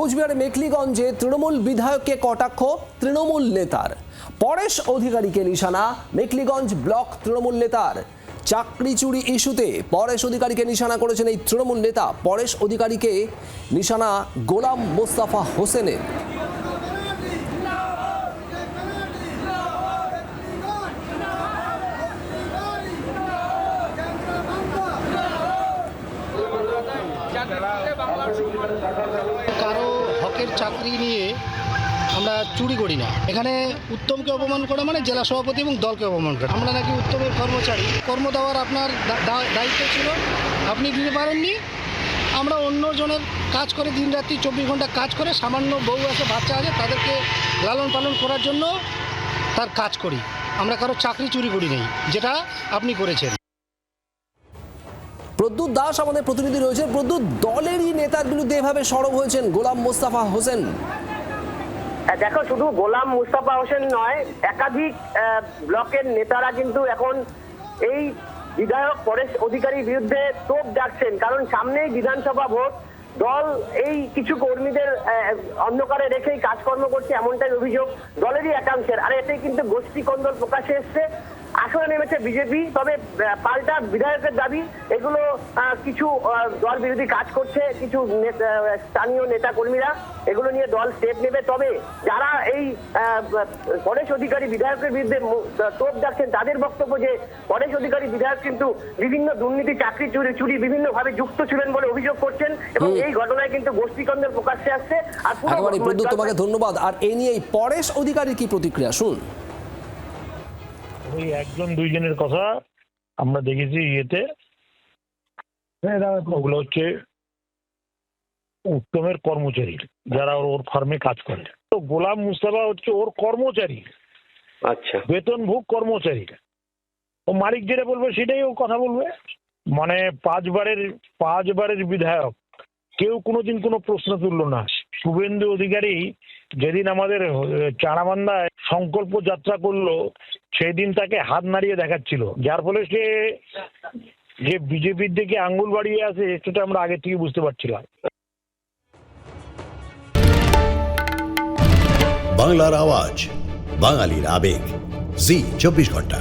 কোচবিহারে মেখলিগঞ্জে তৃণমূল বিধায়ককে কটাক্ষ তৃণমূল নেতার। পরেশ অধিকারীকে নিশানা মেখলিগঞ্জ ব্লক তৃণমূল নেতার। চাকরি চুরি ইস্যুতে পরেশ অধিকারীকে নিশানা করেছেন এই তৃণমূল নেতা। পরেশ অধিকারীকে নিশানা গোলাম মোস্তফা হোসেনের। কারো হকের চাকরি নিয়ে আমরা চুরি করি না। এখানে উত্তমকে অপমান করা মানে জেলা সভাপতি এবং দলকে অপমান করা। আমরা নাকি উত্তমের কর্মচারী, কর্ম দেওয়ার আপনার দায়িত্ব ছিল, আপনি দিতে পারেননি। আমরা অন্যজনের কাজ করে দিন রাত্রি 24 ঘন্টা কাজ করে, সামান্য বউ আছে, বাচ্চা আছে, তাদেরকে লালন পালন করার জন্য তার কাজ করি। আমরা কারো চাকরি চুরি করি নেই, যেটা আপনি করেছেন। প্রদ্যুৎ দাস আমাদের প্রতিনিধি রয়েছে। প্রদ্যুৎ, দলেরই নেতার বিরুদ্ধে এভাবে সরব হয়েছেন গোলাম মোস্তফা হোসেন। দেখো, শুধু গোলাম মুস্তাফা হোসেন নয়, একাধিক ব্লকের নেতারা কিন্তু এখন এই বিধায়ক পরেশ অধিকারীর বিরুদ্ধে তোপ ডাকছেন। কারণ সামনেই বিধানসভা ভোট, দল এই কিছু কর্মীদের অন্ধকারে রেখেই কাজকর্ম করছে, এমনটাই অভিযোগ দলেরই একাংশের। আর এতে কিন্তু গোষ্ঠী কন্দল প্রকাশে এসছে। আসলে নেমেছে বিজেপি, তবে পাল্টা বিধায়কের দাবি এগুলো কিছু দল বিরোধী কাজ করছে, কিছু স্থানীয় নেতা কর্মীরা এগুলো নিয়ে দল স্টেপ নেবে। তবে যারা এই পরেশ অধিকারী বিধায়কের বিরুদ্ধে তোপ ডাকছেন, তাদের বক্তব্য যে পরেশ অধিকারী বিধায়ক কিন্তু বিভিন্ন দুর্নীতি, চাকরি চুরি বিভিন্ন ভাবে যুক্ত ছিলেন বলে অভিযোগ করছেন, এবং এই ঘটনায় কিন্তু গোষ্ঠীকন্দের প্রকাশ্যে আসছে। আর প্রদ্যুৎ, তোমাকে ধন্যবাদ। আর এই নিয়ে পরেশ অধিকারীর কি প্রতিক্রিয়া শুন। ওই একজন দুইজনের কথা আমরা দেখেছি ইয়েতে, ওগুলো হচ্ছে উত্তমের কর্মচারী, যারা ওর ফার্মে কাজ করে। তো গোলাম মুস্তাফা হচ্ছে ওর কর্মচারী, আচ্ছা, বেতনভোগ কর্মচারী। ও মালিক যেটা বলবে সেটাই ও কথা বলবে। মানে পাঁচবারের বিধায়ক, কেউ কোনোদিন কোনো প্রশ্ন তুললো না। শুভেন্দু অধিকারী যেদিন আমাদের চারাবান্ধায় সংকল্প যাত্রা করলো, সেই দিন তাকে হাত নাড়িয়ে দেখাচ্ছিল, যার ফলে সে যে বিজেপির দিকে আঙ্গুল বাড়িয়ে আছে সেটা আমরা আগে থেকে বুঝতে পারছিলাম। বাংলার আওয়াজ, বাঙালির আবেগ, জি 24 ঘন্টা।